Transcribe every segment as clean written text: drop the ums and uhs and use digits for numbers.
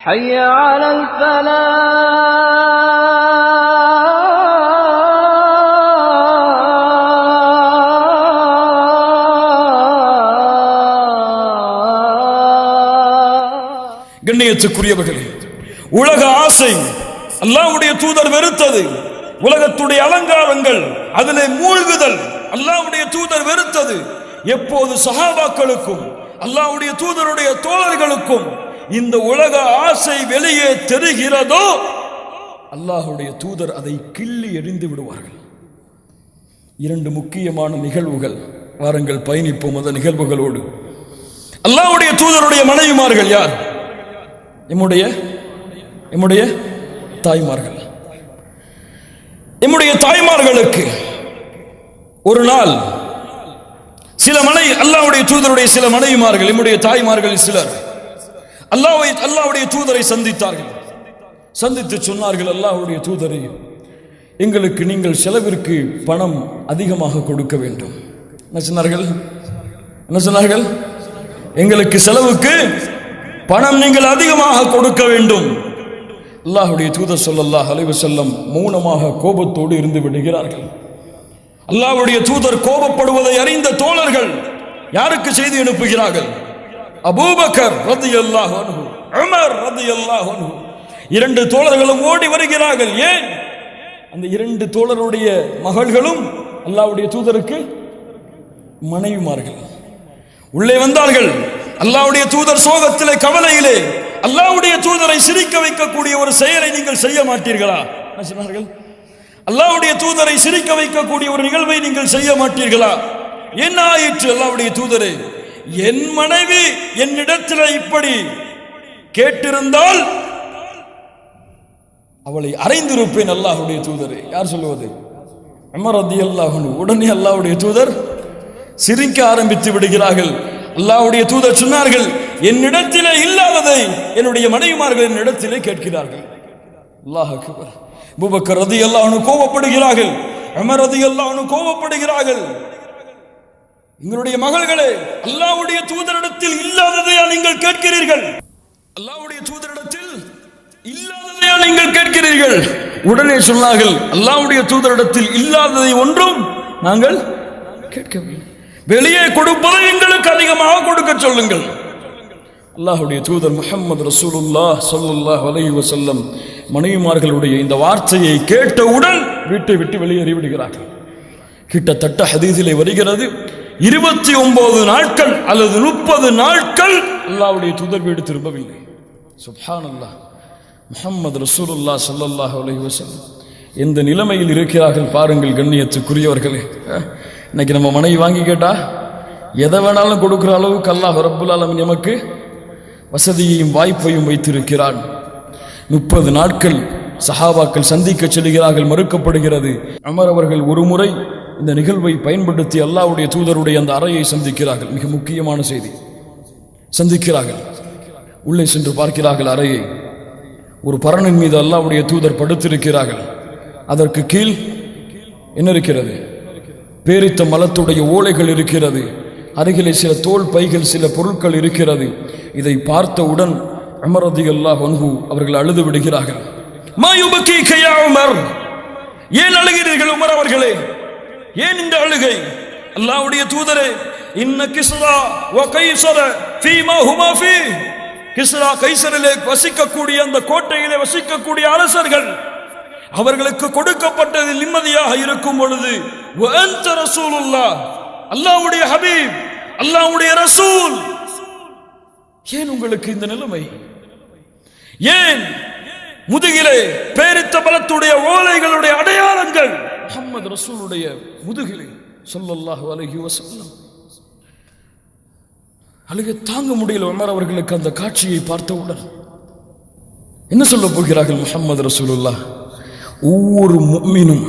حي على கண்ணியத்துக்குரியவர்களே, உலக ஆசை அல்லாஹ்வுடைய தூதர் வெறுத்தது. உலகத்துடைய அலங்காரங்கள், அதிலே மூழ்குதல் அல்லாஹ்வுடைய தூதர் வெறுத்தது. எப்போது சஹாபாக்களுக்கும் அல்லாஹ்வுடைய தூதருடைய தோழர்களுக்கும் இந்த உலக ஆசை வெளியே தெரிகிறதோ, அல்லாஹ்வுடைய தூதர் அதை கிள்ளி எறிந்து விடுவார்கள். இரண்டு முக்கியமான நிகழ்வுகள், வாருங்கள் பயணிப்போம் அந்த நிகழ்வுகளோடு. அல்லாஹ்வுடைய தூதருடைய மனைவிமார்கள் யார்? எம்முடைய தாய்மார்கள். எம்முடைய தாய்மார்களுக்கு ஒரு நாள் சில அல்லாஹ்வுடைய தூதருடைய சில மனைவிமார்கள், எம்முடைய தாய்மார்கள் சிலர் அல்லாஹ்வுடைய தூதரை சந்தித்தார்கள். சந்தித்து சொன்னார்கள், அல்லாஹ்வுடைய தூதரை, எங்களுக்கு நீங்கள் செலவிற்கு பணம் அதிகமாக கொடுக்க வேண்டும். என்ன சொன்னார்கள்? எங்களுக்கு செலவுக்கு பணம் நீங்கள் அதிகமாக கொடுக்க வேண்டும். அல்லாஹ்வுடைய தூதர் ஸல்லல்லாஹு அலைஹி வஸல்லம் மௌனமாக கோபத்தோடு இருந்து விடுகிறார்கள். அல்லாஹ்வுடைய தூதர் கோபப்படுவதை அறிந்த தோழர்கள் யாருக்கு செய்தி அனுப்புகிறார்கள்? அபூபக்கர் ரலியல்லாஹு அன்ஹு, உமர் ரலியல்லாஹு அன்ஹு, இரண்டு தோழர்களும் ஓடி வருகிறார்கள். ஏன்? அந்த இரண்டு தோழருடைய மகள்களும் அல்லாஹ்வுடைய தூதருக்கு மனைவிமார்கள். உள்ளே வந்தார்கள். அல்லாஹ்வுடைய தூதர் சோகத்திலே, கவலையிலே, அல்லாஹ்வுடைய தூதரை சிரிக்க வைக்கக்கூடிய ஒரு செயலை நீங்கள் செய்ய மாட்டீர்களா? என்ன சொன்னார்கள்? அல்லாஹ்வுடைய தூதரை சிரிக்க வைக்கக்கூடிய ஒரு நிகழ்வை நீங்கள் செய்ய மாட்டீர்களா? என்ன ஆயிற்று? அல்லாஹ்வுடைய தூதரே, என் மனைவி என்னிடத்தில் இப்படி கேட்டிருந்தால் அவளை அறைந்திருப்பேன். அல்லாஹ்வுடைய தூதரே. யார் சொல்லுவது? உமர் ரலியல்லாஹு அன்ஹு. உடனே அல்லாஹ்வுடைய தூதர் சிரிக்க ஆரம்பித்து விடுகிறார்கள். அல்லாஹ்வுடைய தூதர் சொன்னார்கள், என்னிடத்திலே இல்லாததை என்னுடைய மனைவிமார்கள் என்னிடத்திலே கேட்கிறார்கள். அல்லாஹ் அக்பர். அபூபக்கர் ரலியல்லாஹு அன்ஹு கோபப்படுகிறார்கள். உமர் ரலியல்லாஹு அன்ஹு கோபப்படுகிறார்கள். எங்களுடைய மகள்களே, அல்லாஹ்வுடைய தூதரிடத்தில் இல்லாததையா நீங்கள் கேட்கிறீர்கள்? அல்லாஹ்வுடைய தூதரிடத்தில் இல்லாததையா நீங்கள் கேட்கிறீர்கள்? உடனே சொன்னார்கள், அல்லாஹ்வுடைய தூதரிடத்தில் இல்லாததை ஒன்றும் நாங்கள் கேட்கவில்லை. வெளியே கொடுப்பதை எங்களுக்கு அதிகமாக கொடுக்க சொல்லுங்கள். அல்லாஹ்வுடைய தூதர் முஹம்மது ரசூலுல்லாஹ் ஸல்லல்லாஹு அலைஹி வஸல்லம் மனைவிமார்களுடைய இந்த வார்த்தையை கேட்டவுடன் வீட்டை விட்டு வெளியேறி விடுகிறார்கள். கிட்டத்தட்ட ஹதீஸிலே வருகிறது, 29 நாட்கள் அல்லது 30 நாட்கள் அல்லாஹ்வுடைய தூதர் வீடு திரும்பவில்லை. சுப்ஹானல்லாஹ். முஹம்மது ரசூலுல்லாஹ் ஸல்லல்லாஹு அலைஹி வஸல்லம் எந்த நிலைமையில் இருக்கிறார்கள் பாருங்கள் கண்ணியத்துக்குரியவர்களே. இன்னைக்கு நம்ம மனைவி வாங்கி கேட்டா எதை வேணாலும் கொடுக்கிற அளவுக்கு அல்லாஹ் ரப்புல் ஆலமீன் நமக்கு வசதியையும் வாய்ப்பையும் வைத்திருக்கிறான். 30 நாட்கள் சஹாபாக்கள் சந்திக்க செல்கிறார்கள், மறுக்கப்படுகிறது. உமர் அவர்கள் ஒரு முறை இந்த நிகழ்வை பயன்படுத்தி அல்லாஹ்வுடைய தூதருடைய அந்த அறையை சந்திக்கிறார்கள். மிக முக்கியமான செய்தி. சந்திக்கிறார்கள், உள்ளே சென்று பார்க்கிறார்கள் அறையை. ஒரு பரணின் மீது அல்லாஹ்வுடைய தூதர் படுத்திருக்கிறார்கள். அதற்கு கீழ் என்ன இருக்கிறது? பேரித்த மலத்துடைய ஓலைகள் இருக்கிறது. அருகிலே சில தோல் பைகள், சில பொருட்கள் இருக்கிறது. இதை பார்த்தவுடன் உமர் ரலியல்லாஹு அன்ஹு அவர்கள் அழுது விடுகிறார்கள். மா யுபகீக யா உமர், ஏன் அழுகிறீர்கள் உமர் அவர்களே? ஏன் இந்த அழுகை? அல்லாஹ்வுடைய தூதரே, இன்ன கிஸ்ரா வ கைஸர ஃபீமா ஹுமா ஃபீ, கிஸ்ரா கைஸரிலே வசிக்கக்கூடிய அந்த கோட்டையிலே வசிக்கக்கூடிய அரசர்கள், அவர்களுக்கு கொடுக்கப்பட்டது நிம்மதியாக இருக்கும் பொழுது, வ அன்த ரசூலுல்லாஹ், அல்லாஹ்வுடைய ஹபீப், அல்லாஹ்வுடைய ரசூல், ஏன் உங்களுக்கு இந்த நிலைமை? ஏன் முதுகிலே பேரித்த பலத்துடைய ஓலைகளுடைய அடையாளங்கள் முஹம்மது ரசூலுடைய முதுகிலே ஸல்லல்லாஹு அலைஹி வஸல்லம்? அழுகை தாங்க முடியல உமர் அவர்களுக்கு. அந்த காட்சியை பார்த்தவுடன் என்ன சொல்ல போகிறார்கள் முஹம்மது ரசூலுல்லாஹ்? ஒவ்வொரு முஃமினும்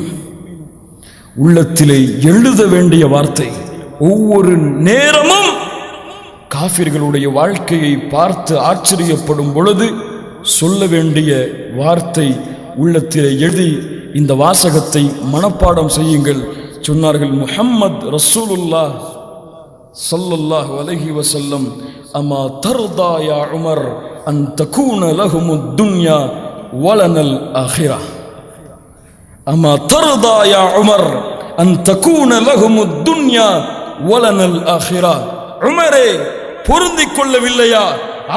உள்ளத்திலே எழுத வேண்டிய வார்த்தை, ஒவ்வொரு நேரமும் காஃபிர்களுடைய வாழ்க்கையை பார்த்து ஆச்சரியப்படும் பொழுது சொல்ல வேண்டிய வார்த்தை உள்ளத்திலே எழுதி இந்த வாசகத்தை மனப்பாடம் செய்யுங்கள் சொன்னார்கள். முஹம்மது ரசூலுல்லாஹ் ஸல்லல்லாஹு அலைஹி வஸல்லம், அமா தர்தா யா உமர் அன் தகூன லஹுமுத் துன்யா வலனல் ஆஹிரா அமா தர்தா யா உமர் அன் தகூன லஹுமுத் துன்யா வலனல் ஆஹிரா. உமரே, பொருந்திக் கொள்ளவில்லையா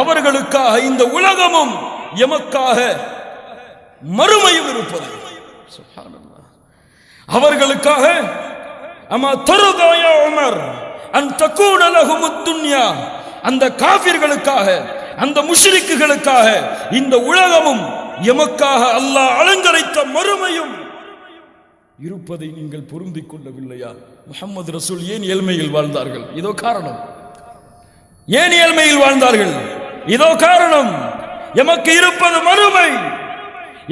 அவர்களுக்காக இந்த உலகமும் எமக்காக மறுமையும் இருப்பது? சுப்ஹானல்லாஹ். அவர்களுக்காக அமா தர்தா யா உமர் அன் தகூன லஹுமுத் துன்யா, அந்த காஃபிர்களுக்காக, அந்த முஷ்ரிக்குகளுக்காக இந்த உலகமும் எமக்காக அல்லாஹ் அலங்கரித்த மறுமையும் இருப்பதை நீங்கள் பொருந்திக் கொள்ளவில்லையா? முஹம்மது ரசூல் ஏன் ஏழ்மையில் வாழ்ந்தார்கள்? இதோ காரணம். ஏன் ஏழ்மையில் வாழ்ந்தார்கள்? இதோ காரணம். எமக்கு இருப்பது மறுமை,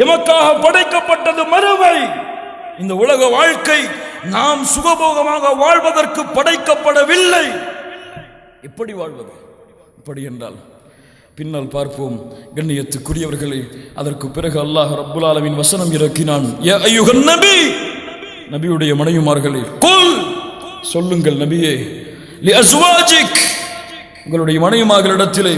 எமக்காக படைக்கப்பட்டது மறுமை. இந்த உலக வாழ்க்கை நாம் சுகபோகமாக வாழ்வதற்கு படைக்கப்படவில்லை. எப்படி வாழ்வது? இப்படி என்றால் பின்னால் பார்ப்போம். கண்ணியத்துக்குரியவர்களே, அதற்கு பிறகு அல்லாஹ் ரப்புல் ஆலமீன் வசனம் இறக்கினான். யா அய்யுஹன் நபி, நபியுடைய மனைவிமார்களே, குல், சொல்லுங்கள் நபியே, லி அஸ்வாஜிக், உங்களுடைய மனைவிமார்களிடத்திலே,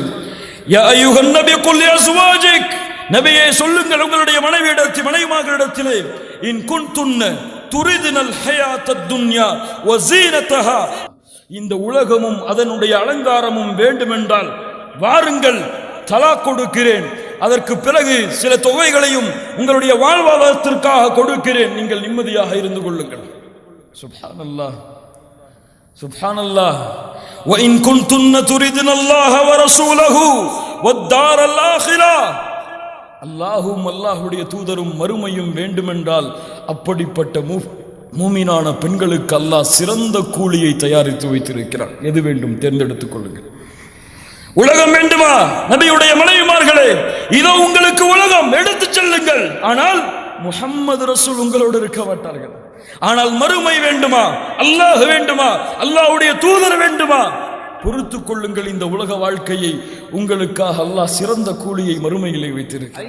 யா அய்யுஹன் நபி குல் லி அஸ்வாஜிக், நபியே சொல்லுங்கள் உங்களுடைய மனைவிமார்களிடத்திலே, இன் குன்துன்ன துரிதுனல் ஹயாத்தத் துன்யா வ ஸீனதஹா, இந்த உலகமும் அதனுடைய அலங்காரமும் வேண்டுமென்றால் வாருங்கள், தலாக் கொடுக்கிறேன், அதற்கு பிறகு சில தொகைகளையும் உங்களுடைய வாழ்வாதாரத்திற்காக கொடுக்கிறேன், நீங்கள் நிம்மதியாக இருந்து கொள்ளுங்கள். சுப்ஹானல்லாஹ், சுப்ஹானல்லாஹ். வ இன் குன்துன்ன துரிதுனல்லாஹ வ ரசூலஹு வத்தாரல் ஆখিরা, அல்லாஹ்வும் அல்லாஹ்வுடைய தூதரும் மறுமையும் வேண்டுமென்றால் அப்படிப்பட்ட மூமினான பெண்களுக்கு அல்லாஹ் சிறந்த கூலியை தயாரித்து வைத்திருக்கிறார். எது வேண்டும் தேர்ந்தெடுத்துக் கொள்ளுங்கள். உலகம் வேண்டுமா? நபியுடைய மனைவிமார்களே, இதோ உங்களுக்கு உலகம், எடுத்துச் செல்லுங்கள். ஆனால் முஹம்மது ரசூல் உங்களோடு இருக்க மாட்டார்கள். ஆனால் மறுமை வேண்டுமா? அல்லாஹ் வேண்டுமா? அல்லாஹ்வுடைய தூதர் வேண்டுமா? பொறுத்துக் கொள்ளுங்கள். இந்த உலக வாழ்க்கையை உங்களுக்காக அல்லாஹ் சிறந்த கூலியை மறுமையிலே வைத்திருக்கிறார்.